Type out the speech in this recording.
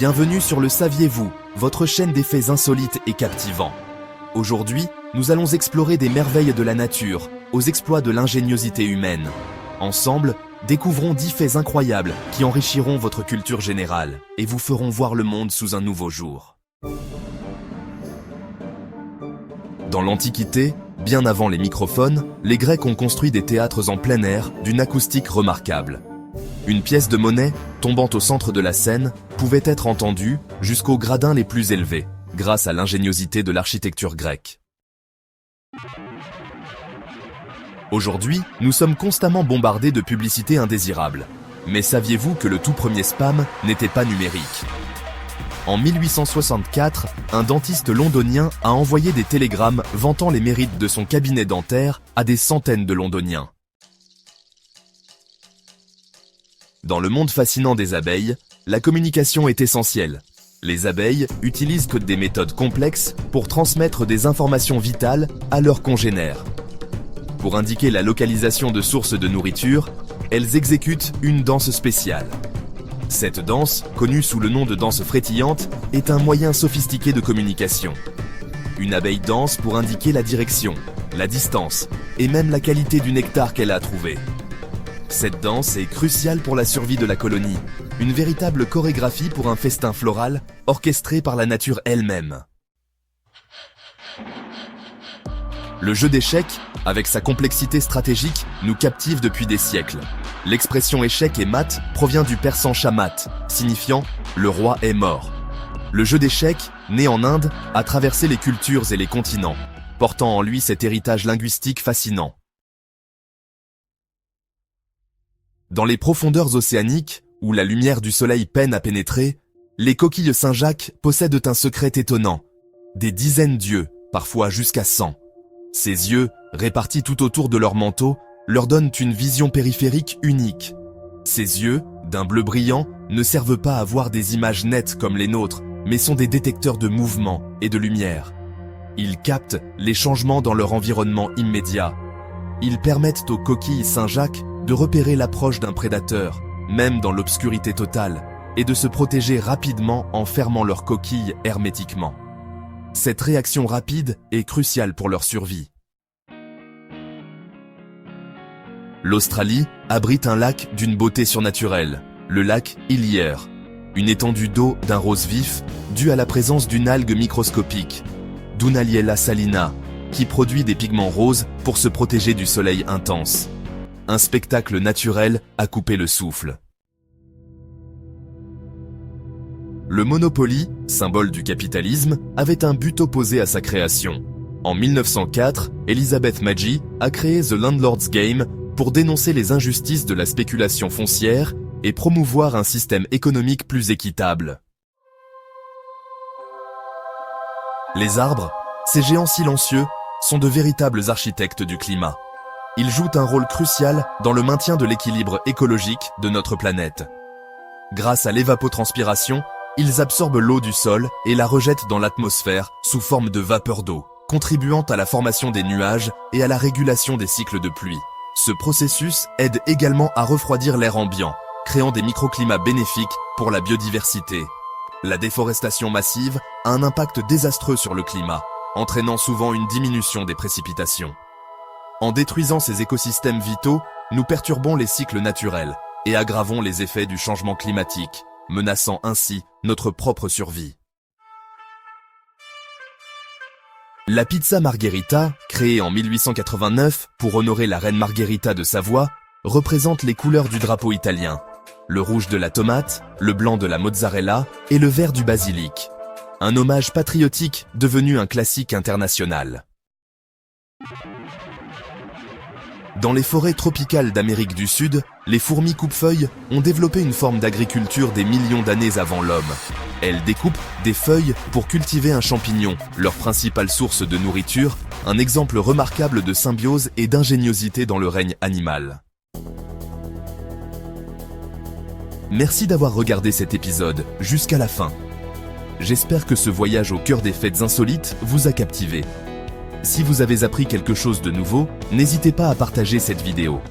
Bienvenue sur le Saviez-vous, votre chaîne des faits insolites et captivants. Aujourd'hui, nous allons explorer des merveilles de la nature, aux exploits de l'ingéniosité humaine. Ensemble, découvrons 10 faits incroyables qui enrichiront votre culture générale et vous feront voir le monde sous un nouveau jour. Dans l'Antiquité, bien avant les microphones, les Grecs ont construit des théâtres en plein air d'une acoustique remarquable. Une pièce de monnaie, tombant au centre de la scène, pouvait être entendue jusqu'aux gradins les plus élevés, grâce à l'ingéniosité de l'architecture grecque. Aujourd'hui, nous sommes constamment bombardés de publicités indésirables. Mais saviez-vous que le tout premier spam n'était pas numérique ? En 1864, un dentiste londonien a envoyé des télégrammes vantant les mérites de son cabinet dentaire à des centaines de Londoniens. Dans le monde fascinant des abeilles, la communication est essentielle. Les abeilles utilisent des méthodes complexes pour transmettre des informations vitales à leurs congénères. Pour indiquer la localisation de sources de nourriture, elles exécutent une danse spéciale. Cette danse, connue sous le nom de danse frétillante, est un moyen sophistiqué de communication. Une abeille danse pour indiquer la direction, la distance et même la qualité du nectar qu'elle a trouvé. Cette danse est cruciale pour la survie de la colonie, une véritable chorégraphie pour un festin floral orchestré par la nature elle-même. Le jeu d'échecs, avec sa complexité stratégique, nous captive depuis des siècles. L'expression échec et mat provient du persan shamat, signifiant « le roi est mort ». Le jeu d'échecs, né en Inde, a traversé les cultures et les continents, portant en lui cet héritage linguistique fascinant. Dans les profondeurs océaniques, où la lumière du soleil peine à pénétrer, les coquilles Saint-Jacques possèdent un secret étonnant. Des dizaines d'yeux, parfois jusqu'à 100. Ces yeux, répartis tout autour de leur manteau, leur donnent une vision périphérique unique. Ces yeux, d'un bleu brillant, ne servent pas à voir des images nettes comme les nôtres, mais sont des détecteurs de mouvement et de lumière. Ils captent les changements dans leur environnement immédiat. Ils permettent aux coquilles Saint-Jacques de repérer l'approche d'un prédateur, même dans l'obscurité totale, et de se protéger rapidement en fermant leurs coquilles hermétiquement. Cette réaction rapide est cruciale pour leur survie. L'Australie abrite un lac d'une beauté surnaturelle, le lac Hillier, une étendue d'eau d'un rose vif due à la présence d'une algue microscopique, Dunaliella salina, qui produit des pigments roses pour se protéger du soleil intense. Un spectacle naturel à couper le souffle. Le Monopoly, symbole du capitalisme, avait un but opposé à sa création. En 1904, Elizabeth Magie a créé The Landlord's Game pour dénoncer les injustices de la spéculation foncière et promouvoir un système économique plus équitable. Les arbres, ces géants silencieux, sont de véritables architectes du climat. Ils jouent un rôle crucial dans le maintien de l'équilibre écologique de notre planète. Grâce à l'évapotranspiration, ils absorbent l'eau du sol et la rejettent dans l'atmosphère sous forme de vapeur d'eau, contribuant à la formation des nuages et à la régulation des cycles de pluie. Ce processus aide également à refroidir l'air ambiant, créant des microclimats bénéfiques pour la biodiversité. La déforestation massive a un impact désastreux sur le climat, entraînant souvent une diminution des précipitations. En détruisant ces écosystèmes vitaux, nous perturbons les cycles naturels et aggravons les effets du changement climatique, menaçant ainsi notre propre survie. La pizza margherita, créée en 1889 pour honorer la reine Margherita de Savoie, représente les couleurs du drapeau italien. Le rouge de la tomate, le blanc de la mozzarella et le vert du basilic. Un hommage patriotique devenu un classique international. Dans les forêts tropicales d'Amérique du Sud, les fourmis coupe-feuilles ont développé une forme d'agriculture des millions d'années avant l'homme. Elles découpent des feuilles pour cultiver un champignon, leur principale source de nourriture, un exemple remarquable de symbiose et d'ingéniosité dans le règne animal. Merci d'avoir regardé cet épisode jusqu'à la fin. J'espère que ce voyage au cœur des faits insolites vous a captivé. Si vous avez appris quelque chose de nouveau, n'hésitez pas à partager cette vidéo.